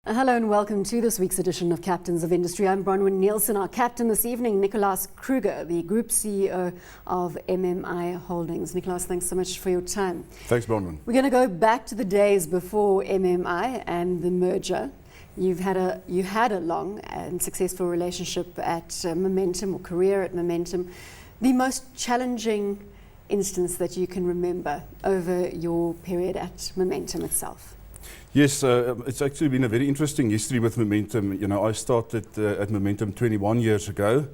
Hello and welcome to this week's edition of Captains of Industry. I'm Bronwyn Nielsen. Our captain this evening, Nicolaas Kruger, the Group CEO of MMI Holdings. Nicolaas, thanks so much for your time. Thanks, Bronwyn. We're going to go back to the days before MMI and the merger. You had a long and successful relationship at Momentum, or career at Momentum. The most challenging instance that you can remember over your period at Momentum itself? Yes, it's actually been a very interesting history with Momentum. You know, I started at Momentum 21 years ago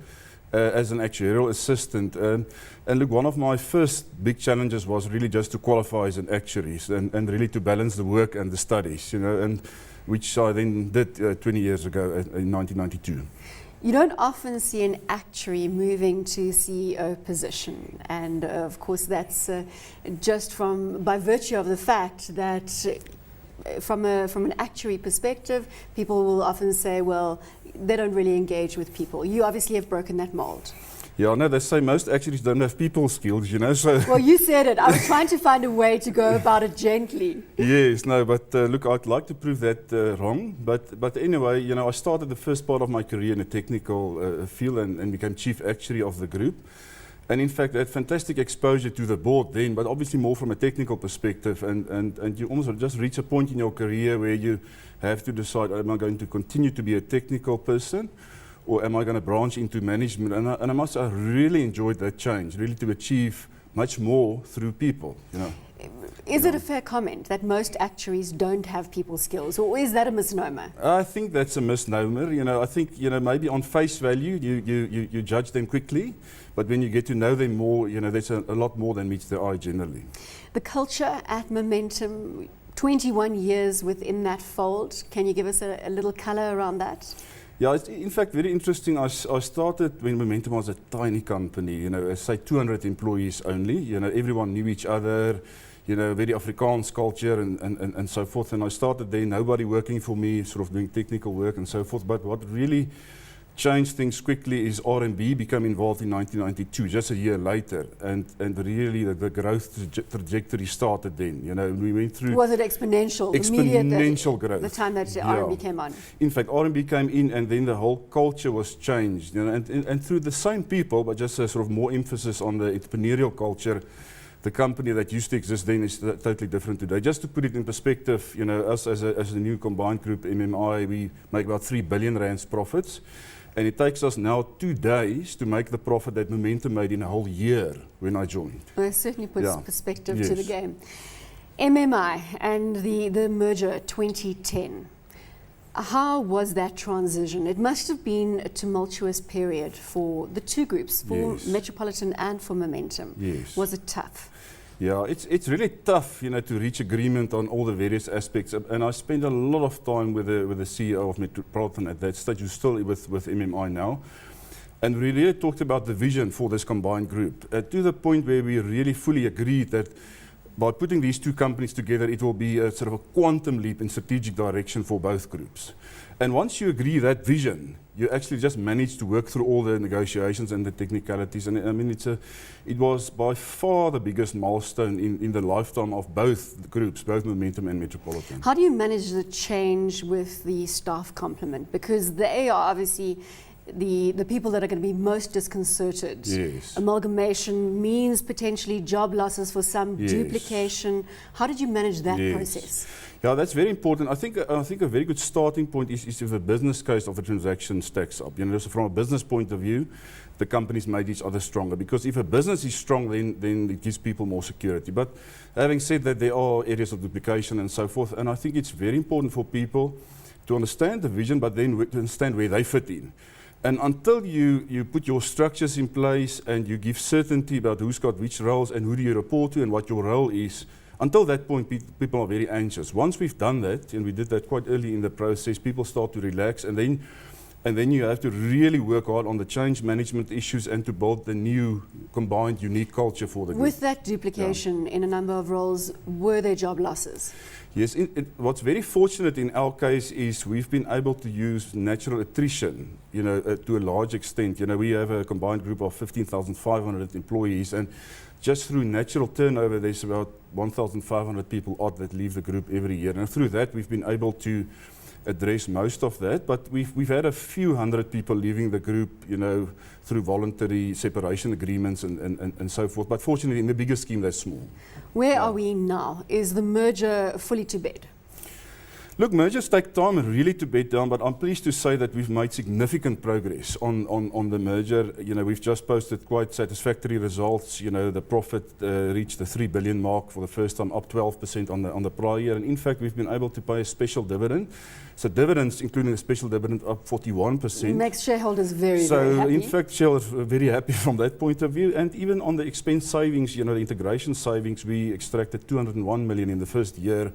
as an actuarial assistant. And look, one of my first big challenges was really just to qualify as an actuary and really to balance the work and the studies, you know, and which I then did 20 years ago in 1992. You don't often see an actuary moving to CEO position, and of course that's just by virtue of the fact that from an actuary perspective, people will often say, well, they don't really engage with people. You obviously have broken that mold. Yeah, no, they say most actuaries don't have people skills, you know. So well, you said it. I was trying to find a way to go about it gently. Yes, no, but look, I'd like to prove that wrong. But anyway, you know, I started the first part of my career in a technical field and became chief actuary of the group. And in fact, I had fantastic exposure to the board then, but obviously more from a technical perspective. And you almost just reach a point in your career where you have to decide, am I going to continue to be a technical person, or am I going to branch into management? And I must say, I really enjoyed that change, really to achieve much more through people, you know. Is it a fair comment that most actuaries don't have people skills, or is that a misnomer? I think that's a misnomer. You know, I think, you know, maybe on face value you judge them quickly, but when you get to know them more, you know, there's a lot more than meets the eye generally. The culture at Momentum, 21 years within that fold, can you give us a little colour around that? Yeah, it's in fact very interesting. I started when Momentum was a tiny company, you know, say 200 employees only. You know, everyone knew each other, you know, very Afrikaans culture and so forth. And I started there, nobody working for me, sort of doing technical work and so forth. But what really changed things quickly is R&B became involved in 1992, just a year later. And really the growth trajectory started then. You know, we went through... Was it exponential? Exponential growth. The time that R&B came on? In fact, R&B came in and then the whole culture was changed. You know, and through the same people, but just a sort of more emphasis on the entrepreneurial culture. The company that used to exist then is totally different today. Just to put it in perspective, you know, us as a new combined group, MMI, we make about 3 billion rands profits. And it takes us now 2 days to make the profit that Momentum made in a whole year when I joined. Well, it certainly puts perspective to the game. MMI and the merger 2010. How was that transition? It must have been a tumultuous period for the two groups, for Metropolitan and for Momentum. Yes. Was it tough? Yeah, it's really tough, you know, to reach agreement on all the various aspects. And I spent a lot of time with the CEO of Metropolitan at that stage, who's still with MMI now. And we really talked about the vision for this combined group, to the point where we really fully agreed that by putting these two companies together, it will be a sort of a quantum leap in strategic direction for both groups. And once you agree that vision, you actually just manage to work through all the negotiations and the technicalities. And I mean, it was by far the biggest milestone in the lifetime of both groups, both Momentum and Metropolitan. How do you manage the change with the staff complement? Because they are obviously the people that are going to be most disconcerted. Yes. Amalgamation means potentially job losses for some, duplication. How did you manage that process? Yeah, that's very important. I think a very good starting point is if the business case of a transaction stacks up. You know, so from a business point of view, the companies made each other stronger. Because if a business is strong, then it gives people more security. But having said that, there are areas of duplication and so forth. And I think it's very important for people to understand the vision, but then to understand where they fit in. And until you put your structures in place and you give certainty about who's got which roles and who do you report to and what your role is, until that point, people are very anxious. Once we've done that, and we did that quite early in the process, people start to relax, and then you have to really work hard on the change management issues and to build the new combined unique culture for the group. With that duplication in a number of roles, were there job losses? Yes, what's very fortunate in our case is we've been able to use natural attrition, you know, to a large extent. You know, we have a combined group of 15,500 employees, and just through natural turnover, there's about 1,500 people odd that leave the group every year. And through that, we've been able to address most of that, but we've had a few hundred people leaving the group, through voluntary separation agreements and so forth. But fortunately, in the bigger scheme, they're small. Where are we now? Is the merger fully to bed? Look, mergers take time really to bed down, but I'm pleased to say that we've made significant progress on the merger. We've just posted quite satisfactory results. The profit reached the 3 billion mark for the first time, up 12% on the prior year. And in fact, we've been able to pay a special dividend. So dividends, including the special dividend, up 41%. Makes shareholders very so happy. In fact, shareholders are very happy from that point of view. And even on the expense savings, the integration savings, we extracted 201 million in the first year,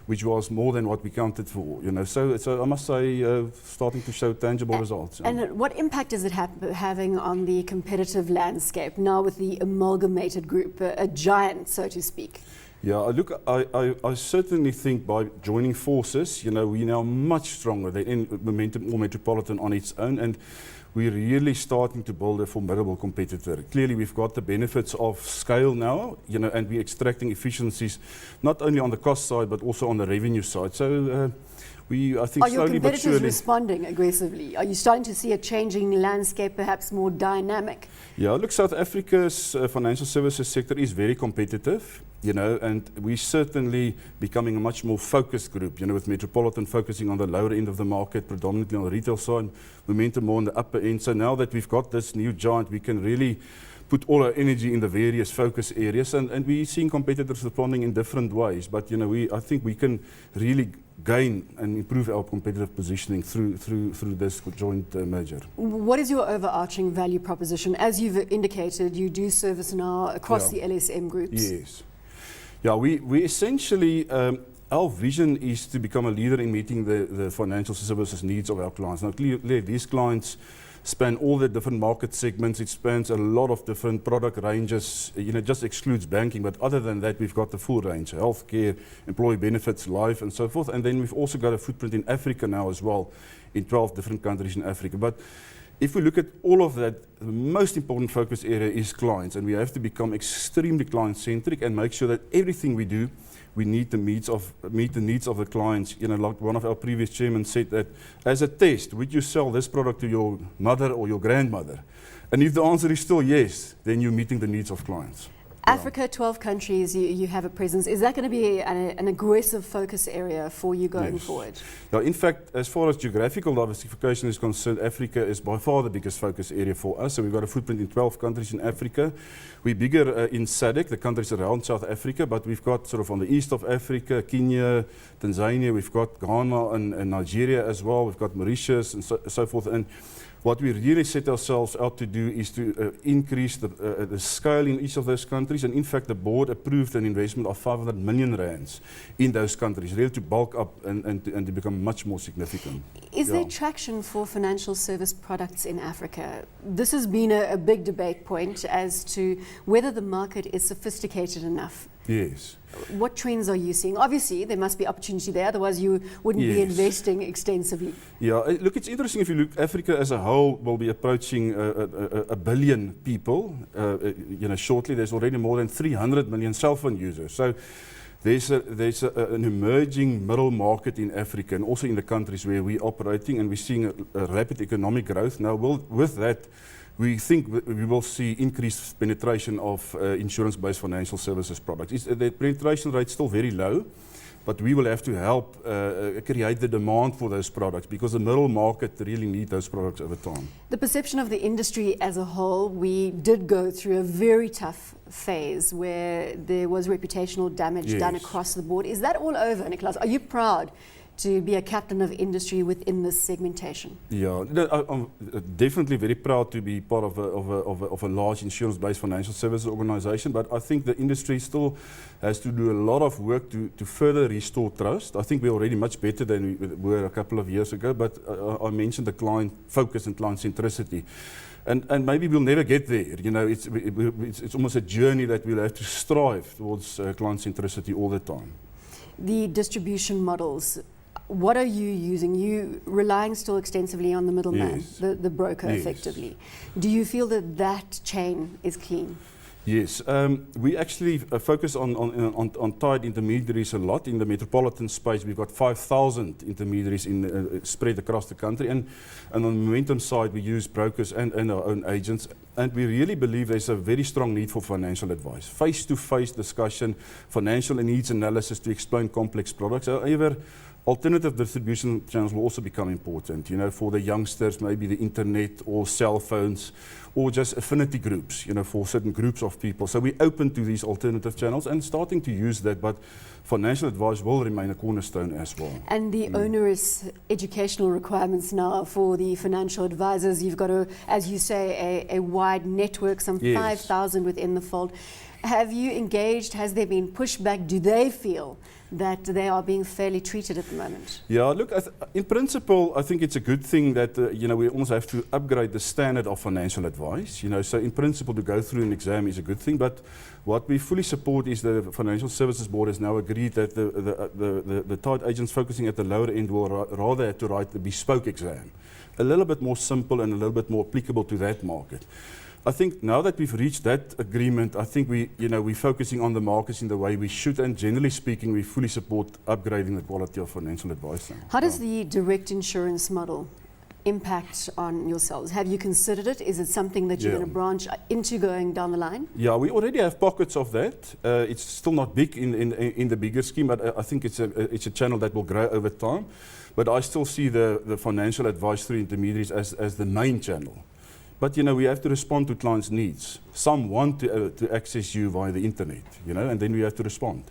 which was more than what we counted for. So I must say, starting to show tangible results. And what impact is it having on the competitive landscape now with the amalgamated group, a giant, so to speak? Yeah, look, I certainly think by joining forces, we're now much stronger than Momentum or Metropolitan on its own, and we're really starting to build a formidable competitor. Clearly, we've got the benefits of scale now, and we're extracting efficiencies not only on the cost side but also on the revenue side. So I think Are your slowly but competitors surely. responding aggressively? Are you starting to see a changing landscape, perhaps more dynamic? Yeah, look, South Africa's financial services sector is very competitive, and we're certainly becoming a much more focused group, with Metropolitan focusing on the lower end of the market, predominantly on the retail side, Momentum more on the upper end. So now that we've got this new giant, we can really put all our energy in the various focus areas, and we're seeing competitors responding in different ways. But I think we can really gain and improve our competitive positioning through this joint merger. What is your overarching value proposition? As you've indicated, you do service now across the LSM groups. Yes. Yeah, we essentially, our vision is to become a leader in meeting the financial services needs of our clients. Now, clearly, these clients span all the different market segments. It spans a lot of different product ranges. It just excludes banking, but other than that, we've got the full range: healthcare, employee benefits, life, and so forth. And then we've also got a footprint in Africa now as well, in 12 different countries in Africa. But if we look at all of that, the most important focus area is clients, and we have to become extremely client-centric and make sure that everything we do, we meet the needs of the clients. Like one of our previous chairmen said, that as a test, would you sell this product to your mother or your grandmother? And if the answer is still yes, then you're meeting the needs of clients. Africa, 12 countries, you have a presence. Is that going to be an aggressive focus area for you going forward? Now, in fact, as far as geographical diversification is concerned, Africa is by far the biggest focus area for us. So we've got a footprint in 12 countries in Africa. We're bigger in SADC, the countries around South Africa, but we've got sort of on the east of Africa, Kenya, Tanzania, we've got Ghana and Nigeria as well, we've got Mauritius and so forth. And what we really set ourselves out to do is to increase the scale in each of those countries. And in fact, the board approved an investment of 500 million rands in those countries, really to bulk up and to become much more significant. Is there traction for financial service products in Africa? This has been a big debate point as to whether the market is sophisticated enough. Yes. What trends are you seeing? Obviously, there must be opportunity there, otherwise you wouldn't be investing extensively. Yeah, look, it's interesting if you look, Africa as a whole will be approaching a billion people. Shortly, there's already more than 300 million cell phone users. So there's an emerging middle market in Africa and also in the countries where we're operating, and we're seeing a rapid economic growth. Now, with that, we think we will see increased penetration of insurance-based financial services products. The penetration rate is still very low, but we will have to help create the demand for those products, because the middle market really need those products over time. The perception of the industry as a whole, we did go through a very tough phase where there was reputational damage done across the board. Is that all over, Nicolaas? Are you proud to be a captain of industry within this segmentation? Yeah, I'm definitely very proud to be part of a large insurance-based financial services organization, but I think the industry still has to do a lot of work to further restore trust. I think we're already much better than we were a couple of years ago, but I mentioned the client focus and client centricity. And maybe we'll never get there. It's almost a journey that we'll have to strive towards client centricity all the time. The distribution models, what are you using? You relying still extensively on the middleman, the broker, effectively. Do you feel that chain is clean? Yes, we actually focus on tied intermediaries a lot. In the metropolitan space, we've got 5,000 intermediaries spread across the country. And on the momentum side, we use brokers and our own agents. And we really believe there's a very strong need for financial advice. Face-to-face discussion, financial needs analysis to explain complex products. However, alternative distribution channels will also become important, for the youngsters, maybe the internet or cell phones, or just affinity groups, for certain groups of people. So we're open to these alternative channels and starting to use that, but financial advice will remain a cornerstone as well. And the onerous educational requirements now for the financial advisors, you've got, as you say, a wide network, some 5,000 within the fold. Have you engaged? Has there been pushback? Do they feel that they are being fairly treated at the moment? Yeah, look, in principle, I think it's a good thing that we almost have to upgrade the standard of financial advice. So in principle, to go through an exam is a good thing. But what we fully support is the Financial Services Board has now agreed that the tied agents focusing at the lower end will rather have to write the bespoke exam, a little bit more simple and a little bit more applicable to that market. I think now that we've reached that agreement, I think we're focusing on the markets in the way we should, and generally speaking, we fully support upgrading the quality of financial advice now. How does the direct insurance model impact on yourselves? Have you considered it? Is it something that you're going to branch into going down the line? Yeah, we already have pockets of that. It's still not big in the bigger scheme, but I think it's a channel that will grow over time. But I still see the financial advice through intermediaries as the main channel. But we have to respond to clients' needs. Some want to access you via the internet, and then we have to respond.